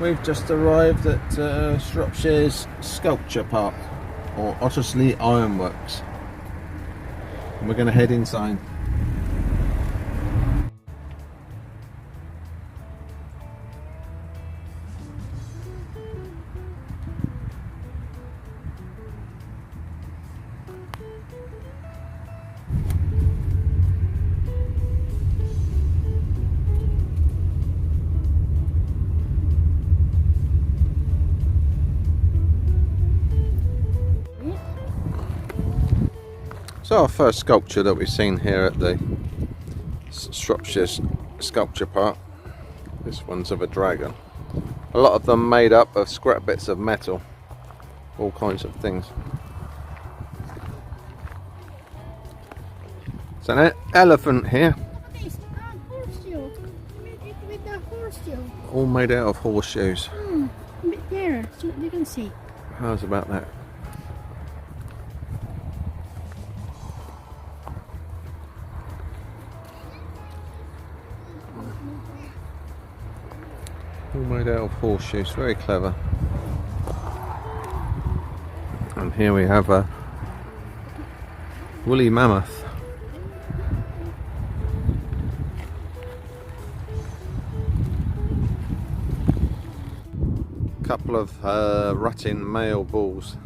We've just arrived at Shropshire's Sculpture Park, or Ottersley Ironworks, and we're going to head inside. So our first sculpture that we've seen here at the Shropshire Sculpture Park, this one's of a dragon. A lot of them made up of scrap bits of metal, all kinds of things. It's an elephant here, all made out of horseshoes. There, so you can see. How's about that? All made out of horseshoes, very clever. And here we have a woolly mammoth. A couple of rutting male bulls,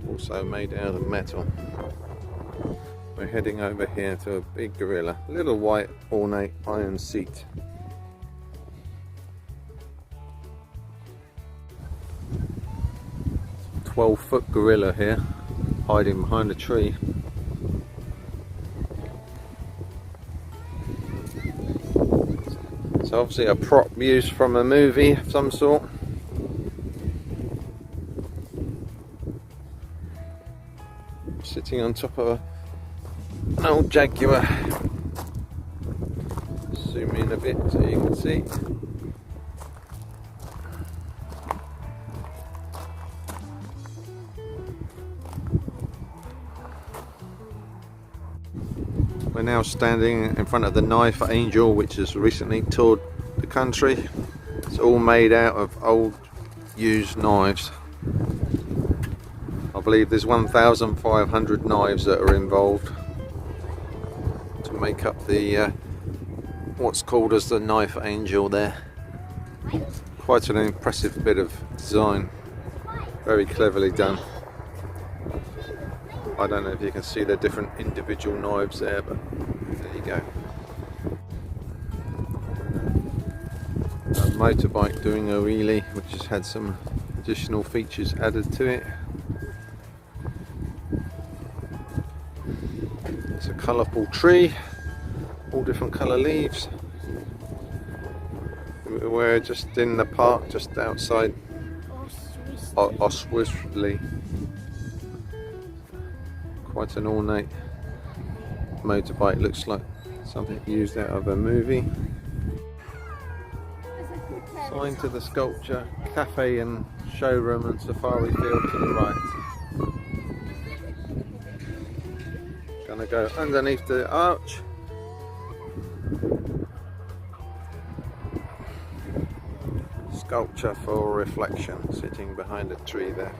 also made out of metal. We're heading over here to a big gorilla, little white ornate iron seat. A 12-foot gorilla here, hiding behind a tree. It's obviously a prop used from a movie of some sort. Sitting on top of an old jaguar. Zoom in a bit so you can see. We're now standing in front of the Knife Angel, which has recently toured the country. It's all made out of old used knives. I believe there's 1,500 knives that are involved to make up the what's called as the Knife Angel there. Quite an impressive bit of design, very cleverly done. I don't know if you can see the different individual knives there, but there you go. A motorbike doing a wheelie, which has had some additional features added to it. It's a colourful tree, all different colour leaves. We're just in the park, just outside Osweisley. Quite an ornate motorbike, looks like something used out of a movie. Sign to the sculpture, cafe and showroom and safari field to the right. Gonna go underneath the arch. Sculpture for reflection, sitting behind a tree there.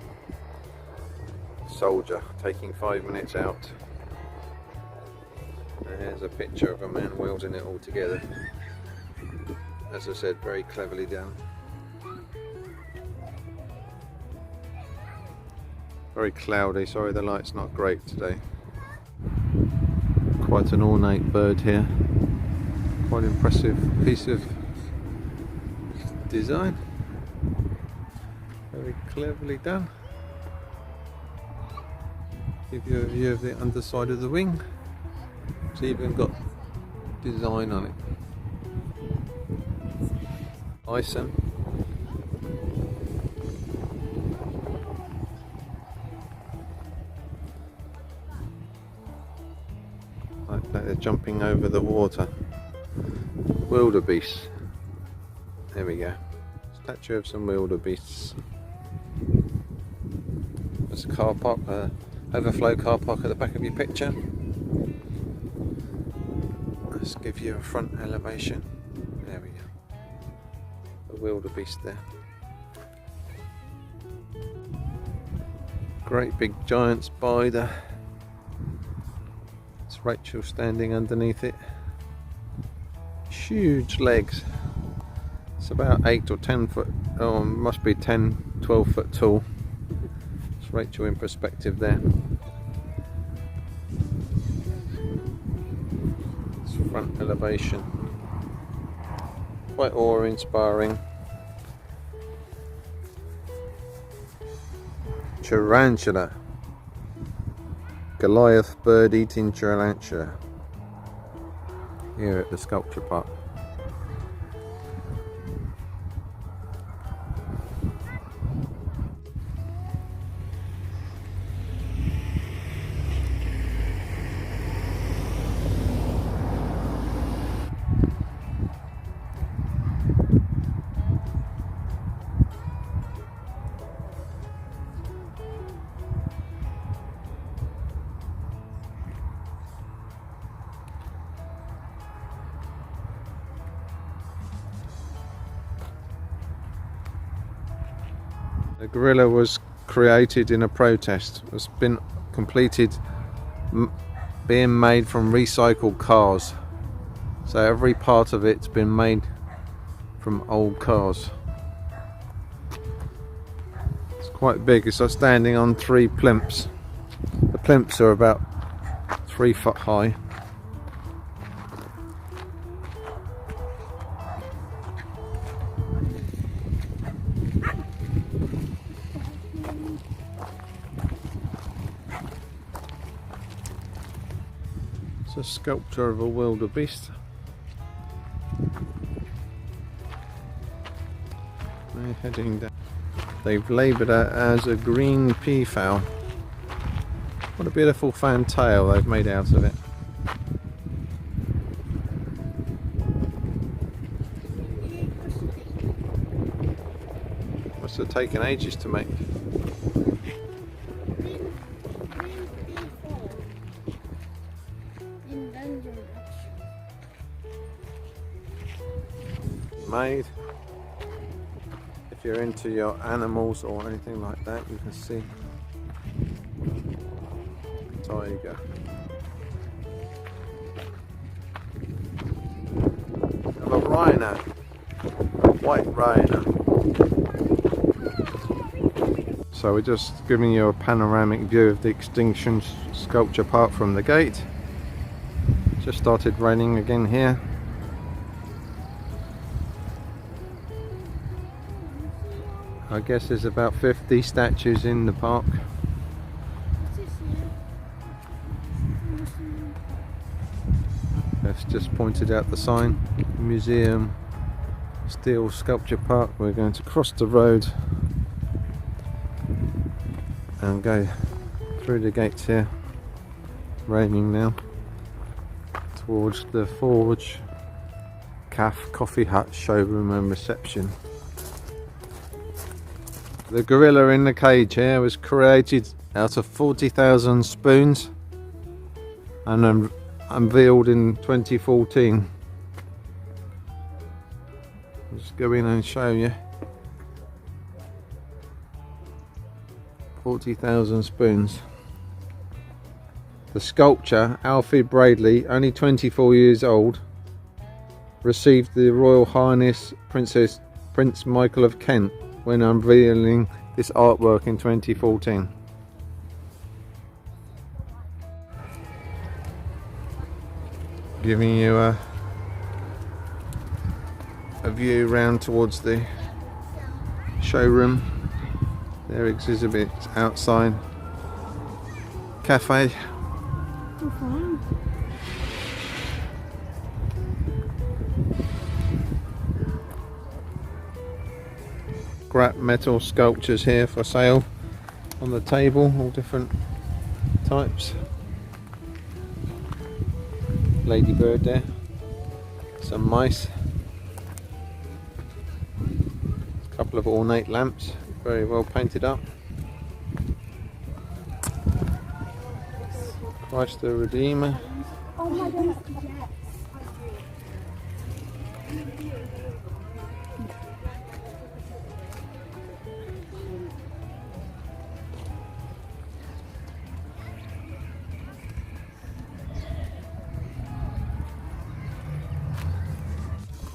Soldier taking 5 minutes out. There's a picture of a man wielding it all together. As I said, very cleverly done. Very cloudy, sorry the light's not great today. Quite an ornate bird here. Quite impressive piece of design. Very cleverly done. Give you a view of the underside of the wing. It's even got design on it. Bison. Like that, they're jumping over the water. Wildebeest. There we go. Statue of some wildebeests. There's a car park, overflow car park at the back of your picture. Let's give you a front elevation. There we go. the wildebeest there. Great big giant spider. It's Rachel standing underneath it. Huge legs. It's about 8 or 10 foot, oh, must be 10, 12 foot tall. It's Rachel in perspective there. It's front elevation. Quite awe-inspiring. Tarantula. Goliath bird-eating tarantula. Here at the sculpture park. The gorilla was created in a protest. It's been completed being made from recycled cars. So every part of it's been made from old cars. It's quite big. It's standing on 3 plinths. The plinths are about 3 foot high. It's a sculpture of a wildebeest. They're heading down. They've labelled it as a green peafowl. What a beautiful fantail they've made out of it. Must have taken ages to make. Made. If you're into your animals or anything like that, you can see tiger. Have a rhino, a white rhino. So we're just giving you a panoramic view of the Extinction Sculpture Park from the gate. Just started raining again here. I guess there's about 50 statues in the park. That's just pointed out the sign. Museum Steel Sculpture Park. We're going to cross the road and go through the gates here. Raining now. Towards the Forge Cafe Coffee Hut showroom and reception. The gorilla in the cage here was created out of 40,000 spoons and unveiled in 2014. I'll just go in and show you. 40,000 spoons. The sculpture, Alfie Bradley, only 24 years old, received the Royal Highness Prince Michael of Kent when unveiling this artwork in 2014. Giving you a view round towards the showroom. Their exhibits outside. Cafe. Scrap metal sculptures here for sale on the table, all different types. Ladybird there, some mice, a couple of ornate lamps, very well painted up. Christ the Redeemer. Oh my God.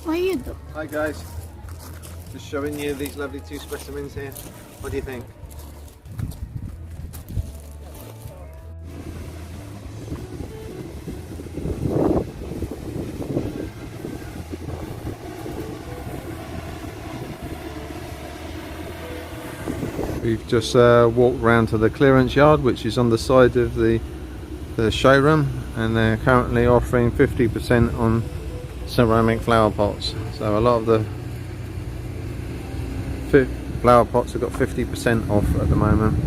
Why you do? Hi guys, just showing you these lovely two specimens here. What do you think? We've just walked round to the clearance yard, which is on the side of the showroom, and they're currently offering 50% on ceramic flower pots. So a lot of the flower pots have got 50% off at the moment.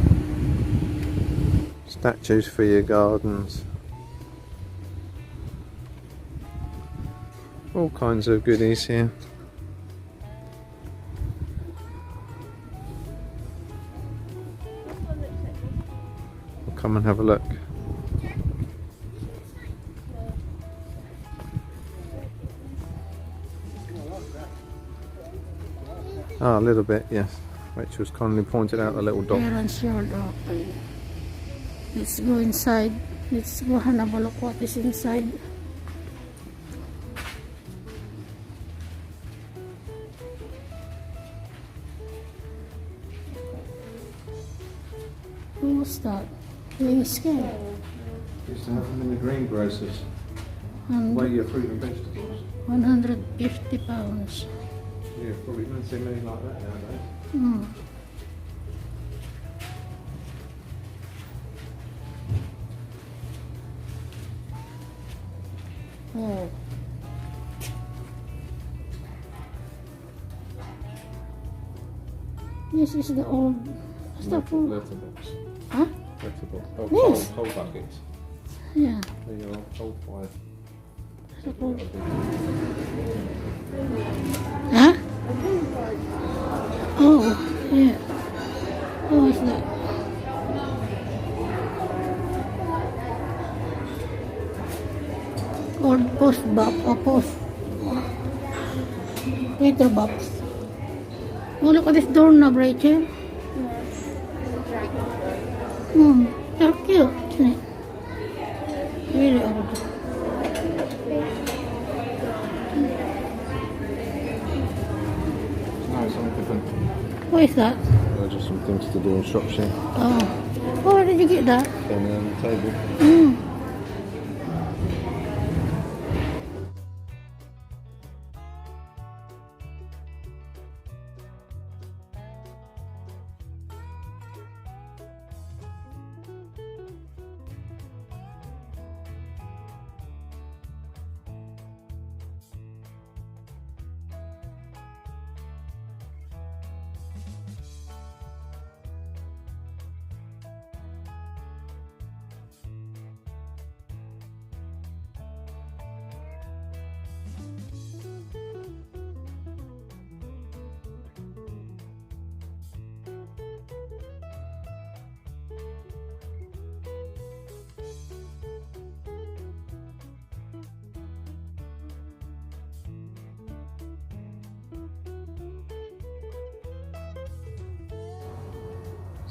Statues for your gardens. All kinds of goodies here. We'll come and have a look. Ah, a little bit, yes. Rachel's kindly pointed out the little dot. Clearance yard open. Let's go inside. Let's go and have a look what is inside. What's that? Really scared. Used to have them in the greengrocers. And Weigh your fruit and vegetables. 150 pounds. Yeah, probably don't see many like that nowadays. Mm. Oh. This is the old stuff. Letterbox. Huh? Letterbox. Yes. Coal buckets. Yeah. There you are, coal fire. The old. Huh? Oh, yeah. Oh, what's that? Or post box or post letter box. Oh, look at this doorknob, Rachel. They're cute, isn't it? Really old. No, something different. What is that? Just some things to do in Shropshire. Oh. Oh, where did you get that? Down there on the table. Mm.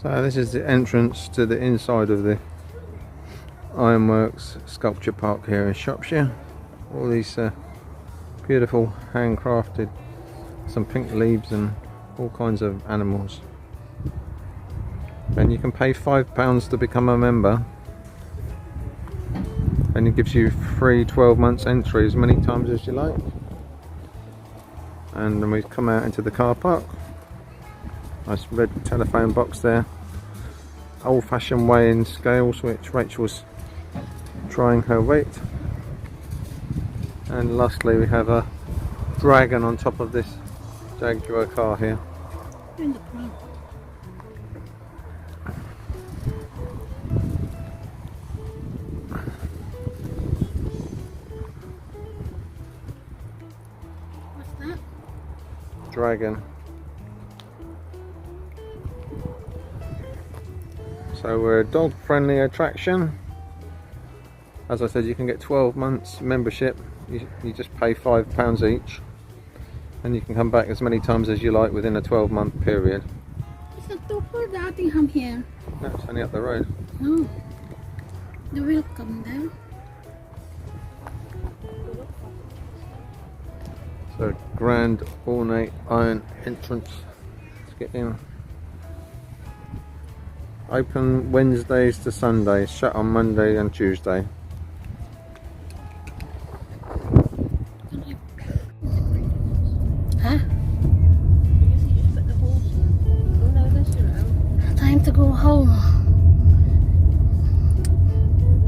So this is the entrance to the inside of the Ironworks Sculpture Park here in Shropshire. All these beautiful handcrafted, some pink leaves and all kinds of animals. And you can pay £5 to become a member, and it gives you free 12 months entry as many times as you like. And then we come out into the car park. Nice red telephone box there. Old-fashioned weighing scales, which Rachel's trying her weight. And lastly, we have a dragon on top of this Jaguar car here. In the front. What's that? Dragon. So we're a dog friendly attraction. As I said, you can get 12 months membership. You just pay £5 each, and you can come back as many times as you like within a 12-month period. It's a tour dating here. No, it's only up the road. No. The welcome there. The grand ornate iron entrance. Let's get in. Open Wednesdays to Sundays, shut on Monday and Tuesday. Huh? Time to go home.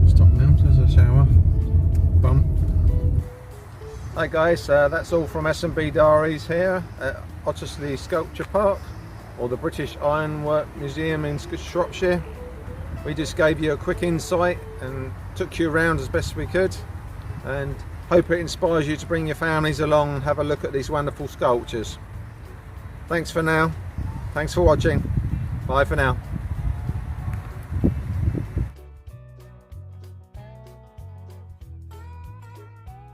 Stop now, there's a shower. Bum. Hi guys, that's all from S&B Diaries here at Ottersley Sculpture Park, or the British Ironwork Museum in Shropshire. We just gave you a quick insight and took you around as best we could, and hope it inspires you to bring your families along and have a look at these wonderful sculptures. Thanks for now. Thanks for watching. Bye for now.